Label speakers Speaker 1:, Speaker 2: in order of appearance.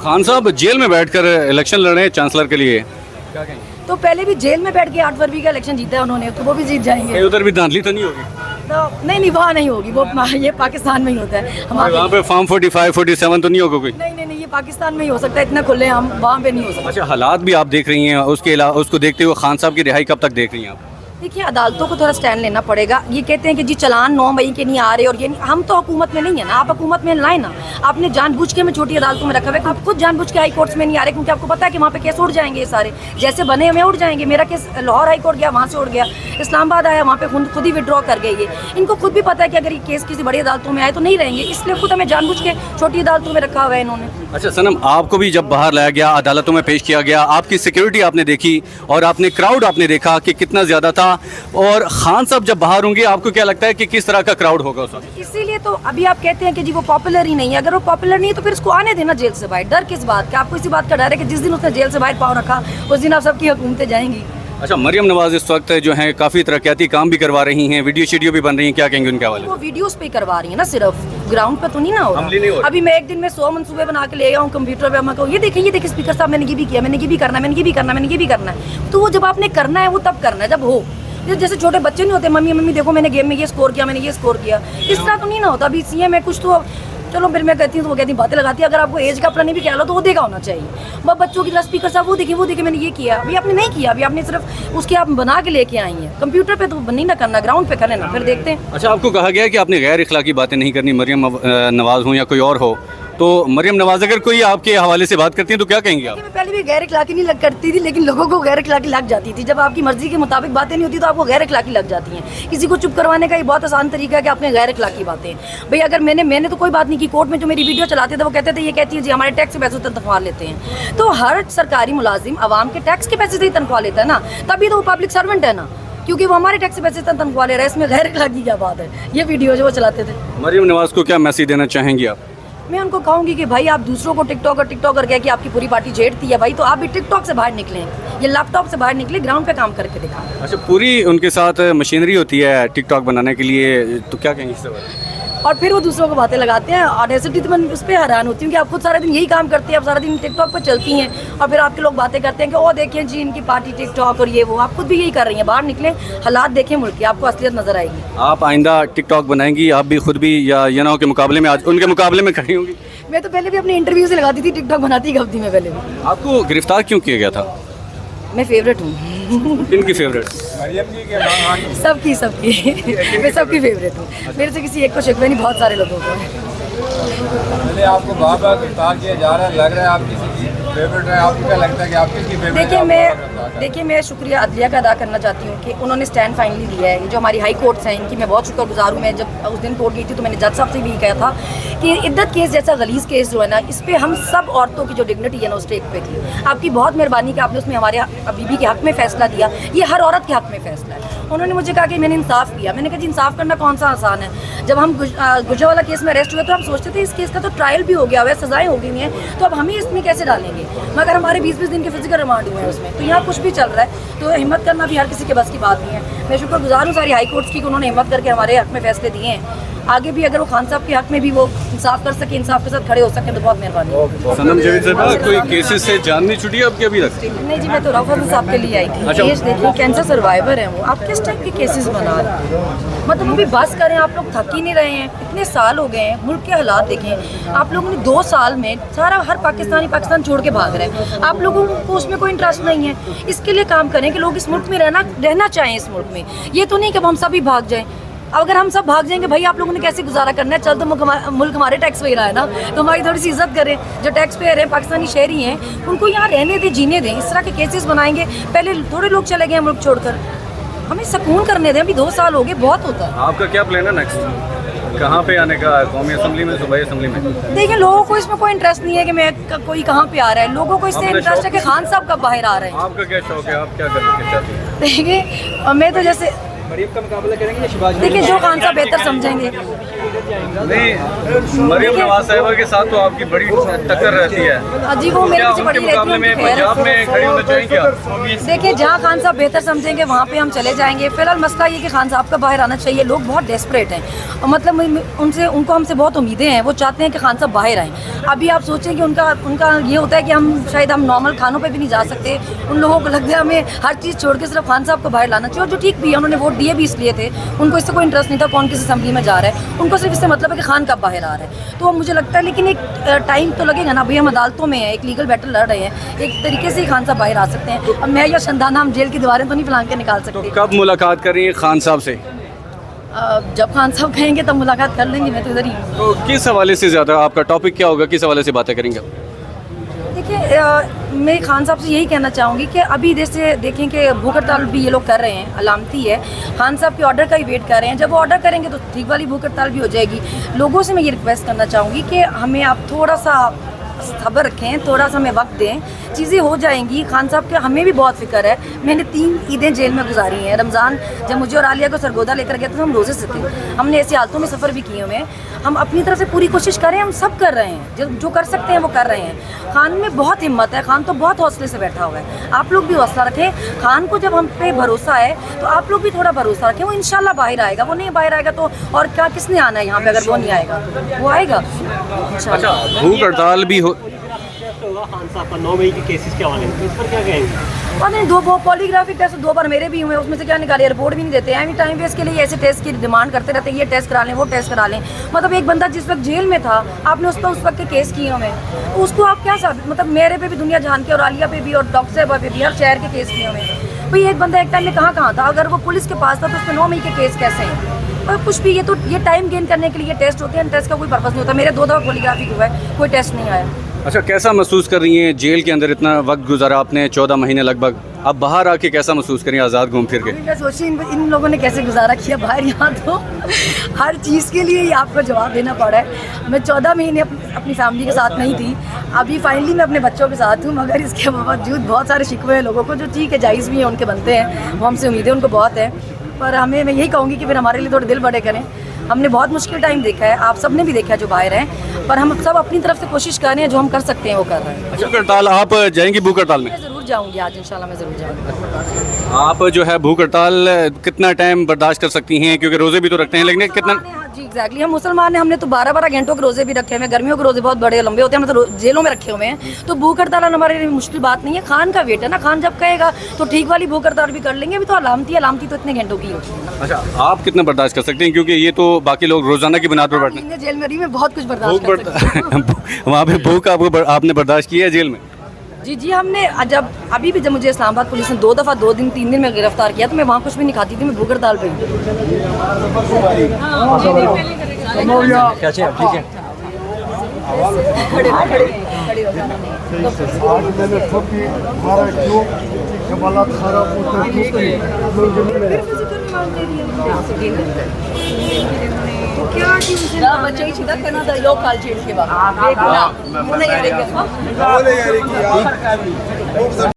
Speaker 1: खान साहब जेल में बैठकर इलेक्शन लड़ रहे हैं चांसलर के लिए, क्या कहेंगे?
Speaker 2: तो पहले भी जेल में बैठ के 8 फरवरी का इलेक्शन जीता है उन्होंने, तो वो भी जीत जाएंगे।
Speaker 1: कहीं उधर भी धांधली तो नहीं होगी?
Speaker 2: तो नहीं वहाँ नहीं होगी, वो ये पाकिस्तान में ही होता है।
Speaker 1: और वहाँ पे फॉर्म 45, 47 तो नहीं होगा कोई?
Speaker 2: नहीं ये पाकिस्तान में ही हो सकता है, इतना खुले हम वहाँ पे नहीं हो सकता।
Speaker 1: अच्छा, हालात भी आप देख रही हैं, उसके अलावा उसको देखते हुए खान साहब की रिहाई कब तक देख रही हैं आप?
Speaker 2: देखिए अदालतों को थोड़ा स्टैंड लेना पड़ेगा। ये कहते हैं कि जी चलान 9 मई के नहीं आ रहे और ये नहीं, हम तो हुकूमत में नहीं है ना, आप हुकूमत में लाए ना। आपने जानबूझ के हमें छोटी अदालतों में रखा हुआ है, आप खुद जानबूझ के हाई कोर्ट्स में नहीं आ रहे, क्योंकि आपको पता है कि वहाँ पे केस उड़ जाएंगे ये सारे, जैसे बने हमें उड़ जाएंगे। मेरा केस लाहौर हाई कोर्ट गया, वहाँ से उड़ गया, इस्लामाबाद आया, वहाँ पे खुद ही विड्रॉ कर गए। ये इनको खुद भी पता है कि अगर ये केस किसी बड़ी अदालतों में आए तो नहीं रहेंगे, इसलिए खुद हमें जानबूझ के छोटी अदालतों में रखा हुआ है इन्होंने।
Speaker 1: अच्छा सनम, आपको भी जब बाहर लाया गया, अदालतों में पेश किया गया, आपकी सिक्योरिटी आपने देखी और आपने क्राउड आपने देखा कि कितना ज़्यादा था, और खान साहब जब बाहर होंगे आपको क्या लगता है कि किस तरह का क्राउड होगा उस वक्त?
Speaker 2: इसीलिए तो अभी आप कहते हैं कि जी वो पॉपुलर ही नहीं है। अगर वो पॉपुलर नहीं है तो फिर इसको आने देना जेल से बाहर। डर किस बात का? आपको इसी बात का डर है कि जिस दिन उसने जेल से बाहर पाँव रखा उस दिन आप सबकी हुकूमतें जाएंगी।
Speaker 1: अच्छा, मरियम नवाज इस वक्त जो है काफ़ी तरक्याती काम भी करवा रही हैं, वीडियो शीडियो भी बन रही हैं, क्या कहेंगे उनके हवाले?
Speaker 2: वो वीडियोस पे करवा रही है ना, सिर्फ ग्राउंड पे तो नहीं ना हो
Speaker 1: अमली नहीं हो रहा।
Speaker 2: अभी मैं एक दिन में 100 मंसूबे बना के ले आऊँ कंप्यूटर पे, मैं कहूँ ये देखिए स्पीकर साहब मैंने ये भी किया, मैंने ये भी करना है, मैंने ये भी करना है, मैंने ये भी करना है। तो वो जब आपने करना है वो तब करना है जब हो। जैसे छोटे बच्चे नहीं होते, मम्मी देखो मैंने गेम में ये स्कोर किया, मैंने ये स्कोर किया, इस तरह तो नहीं ना होता। अभी सीएम है कुछ तो चलो फिर मैं कहती हूँ तो वो कहती बातें लगाती है। अगर आपको एज का अपना नहीं भी कह लो तो वो देखा होना चाहिए। वह बच्चों की तरह स्पीकर साहब वो देखिए मैंने ये किया, अभी आपने नहीं किया, अभी आपने सिर्फ उसके आप बना के लेके आई हैं। कंप्यूटर पे तो नहीं ना करना, ग्राउंड पे करें ना, फिर देखते हैं।
Speaker 1: अच्छा, आपको कहा गया है कि आपने गैर इखलाकी बातें नहीं करनी, मरियम नवाज हो या कोई और हो, तो मरियम नवाज अगर कोई आपके हवाले से बात करती है तो क्या कहेंगे आप?
Speaker 2: मैं पहले भी गैर इखलाकी नहीं करती थी, लेकिन लोगों को गैर इखलाकी लग जाती थी। जब आपकी मर्जी के मुताबिक बातें नहीं होती तो आपको गैर इखलाकी लग जाती हैं। किसी को चुप करवाने का ये बहुत आसान तरीका है कि आपने गैर इखलाकी बातें। भाई अगर मैंने तो कोई बात नहीं की, कोर्ट में जो मेरी वीडियो चलाते थे वो कहते थे ये कहती है जी हमारे टैक्स के पैसे से तनख्वाह लेते हैं। तो हर सरकारी मुलाजिम आवाम के टैक्स के पैसे से ही तनख्वाह लेता है ना, तभी तो वो पब्लिक सर्वेंट है ना, क्योंकि वो हमारे टैक्स के पैसे से तनख्वाह ले रहा है। इसमें गैर इखलाकी क्या बात है? ये वीडियो जो वो चलाते थे।
Speaker 1: मरियम नवाज को क्या मैसेज देना चाहेंगी आप?
Speaker 2: मैं उनको कहूँगी कि भाई आप दूसरों को टिकटॉकर कह के आपकी पूरी पार्टी छेड़ती है भाई, तो आप भी टिकटॉक से बाहर निकलें, ये लैपटॉप से बाहर निकले, ग्राउंड पे काम करके दिखाएं।
Speaker 1: अच्छा, पूरी उनके साथ मशीनरी होती है टिकटॉक बनाने के लिए, तो क्या कहेंगे इससे बारे में?
Speaker 2: और फिर वो दूसरों को बातें लगाते हैं। ऑडेसिटी तो मैं उस पर हैरान होती हूँ कि आप खुद सारा दिन यही काम करते हैं, आप सारा दिन टिकटॉक पर चलती हैं और फिर आपके लोग बातें करते हैं कि ओ देखिए जी इनकी पार्टी टिकटॉक और ये वो। आप खुद भी यही कर रही हैं, बाहर निकलें, हालात देखें मुल्क की, आपको असलियत नजर आएगी।
Speaker 1: आप आइंदा टिकटॉक बनाएंगी आप भी खुद भी, या ये ना हो के मुकाबले में आज उनके मुकाबले में खड़ी होंगी?
Speaker 2: मैं तो पहले भी अपने इंटरव्यू से लगाती थी, टिकटॉक बनाती कब थी मैं पहले भी।
Speaker 1: आपको गिरफ्तार क्यों किया गया था?
Speaker 2: मैं फेवरेट हूँ।
Speaker 1: इनकी फेवरेट?
Speaker 2: सबकी मैं सबकी फेवरेट हूँ। मेरे से किसी एक को शिकवा नहीं, बहुत सारे लोगों को है।
Speaker 3: आपको बार-बार गिरफ्तार किया जा रहा है, लग रहा है आप किसी की फेवरेट है, आपको क्या लगता है कि आप किसकी फेवरेट है?
Speaker 2: देखिए मैं शुक्रिया अदलिया का अदा करना चाहती हूँ कि उन्होंने स्टैंड फाइनली लिया है। जो हमारी हाई कोर्ट्स हैं इनकी मैं बहुत शुक्रगुजार हूँ। मैं जब उस दिन कोर्ट गई थी तो मैंने जज साहब से भी कहा था कि इद्दत केस जैसा गलीज़ केस जो है ना, इस पर हम सब औरतों की जो डिग्निटी है ना उस टेक पे थी। आपकी बहुत मेहरबानी कि आपने उसमें हमारे बीबी के हक़ में फ़ैसला दिया। ये हर औरत के हक़ में फ़ैसला है। उन्होंने मुझे कहा कि मैंने इंसाफ किया। मैंने कहा जी इंसाफ करना कौन सा आसान है? जब हम गुजरावाला केस में अरेस्ट हुए तो हम सोचते थे इस केस का तो ट्रायल भी हो गया हुआ है, सजाएं हो गई हैं, तो अब हम ही इसमें कैसे डालेंगे? मगर हमारे 20-20 दिन के फिजिकल रिमांड हुए हैं उसमें, तो यहाँ कुछ भी चल रहा है। तो हिम्मत करना भी हर किसी के बस की बात नहीं है। मैं शुक्रगुजार हूँ सारी हाई कोर्ट्स की कि उन्होंने हिम्मत करके हमारे हक़ में फ़ैसले दिए हैं। आगे भी अगर वो खान साहब के हक़ में भी वो इंसाफ कर सके, इंसाफ के साथ खड़े हो सके तो बहुत मेहरबानी।
Speaker 1: सनम जावेद साहब, कोई केसेस से जान नहीं छुटी आपकी अभी तक?
Speaker 2: नहीं जी, मैं तो रऊफ़त साहब के लिए आई थी।
Speaker 1: अच्छा।
Speaker 2: केस देखिए, कैंसर सर्वाइवर हैं वो, आप किस टाइप के केसेस बना रहे हैं? मतलब अभी बस करें, आप लोग थक ही नहीं रहे हैं। इतने साल हो गए हैं, मुल्क के हालात देखें। आप लोगों ने 2 साल में सारा हर पाकिस्तान छोड़ के भाग रहे हैं। आप लोगों को उसमें कोई इंटरेस्ट नहीं है। इसके लिए काम करें कि लोग इस मुल्क में रहना चाहें इस मुल्क में। ये तो नहीं कि अब हम सभी भाग जाएँ। अगर हम सब भाग जाएंगे भाई आप लोगों ने कैसे गुजारा करना है? चल तो मुल्क हमारे टैक्स पे रहा है ना, तो हमारी थोड़ी सी इज्जत करें। जो टैक्स पेयर हैं, पाकिस्तानी शहरी हैं, उनको यहाँ रहने दें, जीने दें। इस तरह के केसेस बनाएंगे। पहले थोड़े लोग चले गए मुल्क छोड़कर, हमें सुकून करने दें। अभी 2 साल हो गए, बहुत होता है।
Speaker 1: आपका क्या प्लान है नेक्स्ट? कहाँ पे आने का? कौमी असम्बली में, सूबाई असम्बली में?
Speaker 2: देखिए लोगों को इसमें कोई इंटरेस्ट नहीं है कि मैं कोई कहाँ पे आ रहा है। लोगों को इससे इंटरेस्ट है कि खान साहब कब बाहर आ रहे हैं।
Speaker 1: आपका क्या शौक है? आप क्या करना चाहती हैं?
Speaker 2: देखिए मैं तो जैसे
Speaker 3: मरियम का मुकाबला करेंगे या शिबाज?
Speaker 2: देखिए जो खान साहब बेहतर समझेंगे।
Speaker 1: नहीं, मरियम नवाज साहिबा के साथ तो आपकी बड़ी टक्कर रहती है।
Speaker 2: जी, वो मेरे
Speaker 1: क्या
Speaker 2: पीछे
Speaker 1: उनके
Speaker 2: पड़ी रहती
Speaker 1: मुकाबले
Speaker 2: है,
Speaker 1: में
Speaker 2: उनकी खैर।
Speaker 1: पंजाब में खड़ी होना चाहिए क्या?
Speaker 2: देखिए, जहाँ खान साहब बेहतर समझेंगे वहाँ पे हम चले जाएंगे। फिलहाल मसला ये कि खान साहब का बाहर आना चाहिए। लोग बहुत डेस्परेट हैं और मतलब उनको हमसे बहुत उम्मीदें हैं। वो चाहते हैं कि खान साहब बाहर आएँ। अभी आप सोचें कि उनका ये होता है कि हम नॉर्मल खानों पे भी नहीं जा सकते। उन लोगों को लगता है हमें हर चीज़ छोड़ के सिर्फ खान साहब को बाहर लाना चाहिए, और जो ठीक भी है, उन्होंने वोट दिए भी इसलिए थे। उनको इससे कोई इंटरेस्ट नहीं था कौन किस असेंबली में जा रहा है, उनको सिर्फ इससे मतलब है कि खान कब बाहर आ रहा है। तो मुझे लगता है, लेकिन एक टाइम तो लगेगा ना। अभी हम अदालतों में हैं, एक लीगल बैटल लड़ रहे हैं, एक तरीके से ही खान साहब बाहर आ सकते हैं। अब मैं या शंदाना हम जेल की दीवारें तो नहीं फैला के निकाल सकते।
Speaker 1: कब मुलाकात कर रही हैं खान साहब से?
Speaker 2: जब खान साहब कहेंगे तब मुलाकात कर लेंगे। मैं तो इधर ही हूँ।
Speaker 1: तो किस हवाले से ज़्यादा आपका टॉपिक क्या होगा, किस हवाले से बातें करेंगे?
Speaker 2: देखिए, मैं खान साहब से यही कहना चाहूँगी कि अभी जैसे देखें कि भूख हड़ताल भी ये लोग कर रहे हैं, अलामती है। खान साहब के ऑर्डर का ही वेट कर रहे हैं। जब वो ऑर्डर करेंगे तो ठीक वाली भूख हड़ताल भी हो जाएगी। लोगों से मैं ये रिक्वेस्ट करना चाहूँगी कि हमें आप थोड़ा सा सब्र रखें, थोड़ा सा हमें वक्त दें, चीज़ें हो जाएंगी। खान साहब के हमें भी बहुत फिक्र है। मैंने 3 ईदें जेल में गुजारी हैं। रमज़ान जब मुझे और आलिया को सरगोदा लेकर गए तो हम रोज़े से थे। हमने ऐसी हालतों में सफ़र भी किए हुए हैं। हम अपनी तरफ से पूरी कोशिश करें, हम सब कर रहे हैं, जो कर सकते हैं वो कर रहे हैं। खान में बहुत हिम्मत है, खान तो बहुत हौसले से बैठा हुआ है। आप लोग भी हौसला रखें। खान को जब हम पे भरोसा है तो आप लोग भी थोड़ा भरोसा रखें। वो इंशाल्लाह बाहर आएगा। वो नहीं बाहर आएगा तो और क्या, किसने आना है यहाँ पे? अगर वो नहीं आएगा वो आएगा।
Speaker 1: अच्छा, भूख हड़ताल भी हो
Speaker 4: खान साहब का 9 मई के केसेस के हवाले में, इस पर क्या कहेंगे?
Speaker 2: और नहीं, 2 पॉलीग्राफिक टेस्ट 2 बार मेरे भी हुए, उसमें से क्या निकाले? रिपोर्ट भी नहीं देते हैं। टाइम वेस्ट के लिए ऐसे टेस्ट की डिमांड करते रहते हैं, ये टेस्ट करा लें, वो टेस्ट करा लें। मतलब एक बंदा जिस वक्त जेल में था, आपने उस पर उस वक्त के केस किए हुए, तो उसको आप क्या साबित, मतलब मेरे पे भी दुनिया जान के, और आलिया पे भी, और डॉक्टर साहबा पे भी, हर शहर के केस किए हुए। भाई एक बंदा एक टाइम में कहाँ था? अगर वो पुलिस के पास था तो उसके 9 मई के केस कैसे हैं? और कुछ भी, ये टाइम गेन करने के लिए टेस्ट होते हैं। टेस्ट का कोई पर्पज़ नहीं होता। मेरे 2 दफ़ा पॉलीग्राफिक हुआ है, कोई टेस्ट नहीं आया।
Speaker 1: अच्छा, कैसा महसूस कर रही हैं? जेल के अंदर इतना वक्त गुजारा आपने, 14 महीने लगभग, अब बाहर आके कैसा महसूस करें आज़ाद घूम फिर के?
Speaker 2: मैं सोची इन लोगों ने कैसे गुजारा किया बाहर। यहाँ तो हर चीज़ के लिए ही आपको जवाब देना पड़ा है। मैं 14 महीने अपनी फैमिली के साथ नहीं थी। अभी फाइनली मैं अपने बच्चों के साथ हूँ, मगर इसके बावजूद बहुत सारे शिकवे हैं लोगों को, जो ठीक है, जायज़ भी है, उनके बनते हैं। वो हमसे उम्मीदें उनको बहुत है, पर हमें, मैं यही कहूँगी कि फिर हमारे लिए थोड़े दिल बड़े करें। हमने बहुत मुश्किल टाइम देखा है, आप सब ने भी देखा है जो बाहर हैं, पर हम सब अपनी तरफ से कोशिश कर रहे हैं, जो हम कर सकते हैं वो कर रहे हैं।
Speaker 1: भूख हड़ताल, आप जाएंगी भूख हड़ताल में?
Speaker 2: मैं ज़रूर जाऊँगी आज, इंशाल्लाह मैं ज़रूर जाऊँगी।
Speaker 1: आप जो है भूख हड़ताल कितना टाइम बर्दाश्त कर सकती हैं, क्योंकि रोज़े भी तो रखते हैं, लेकिन कितना?
Speaker 2: जी एग्जैक्टली, हम मुसलमान हैं। हमने तो 12-12 घंटों के रोज़े भी रखे हुए हैं। गर्मियों के रोज़े बहुत बड़े लंबे होते हैं, हम तो जेलों में रखे हुए हैं। तो भूख हड़ताल हमारे लिए मुश्किल बात नहीं है। खान का वेट है ना, खान जब कहेगा तो ठीक वाली भूख हड़ताल भी कर लेंगे। अभी तो अलामती तो इतने घंटों की होती है।
Speaker 1: अच्छा, आप कितना बर्दाश्त कर सकते हैं, क्योंकि ये तो बाकी लोग रोज़ाना की बुनियाद पर बैठते हैं?
Speaker 2: जेल में रही मैं बहुत कुछ बर्दाश्त कर सकती हूँ।
Speaker 1: वहाँ पे भूख आपने बर्दाश्त की है जेल में?
Speaker 2: जी, हमने अभी भी जब मुझे इस्लामाबाद पुलिस ने 2 दफ़ा 2 दिन 3 दिन में गिरफ्तार किया तो मैं वहाँ कुछ भी नहीं खाती थी, मैं भूख हड़ताल पे ही।
Speaker 5: आज मैंने ठोकी मारा क्यों कि हालात खराब होते हैं।
Speaker 2: बच्चे की शिदत करना था लोग काल चीज के बाद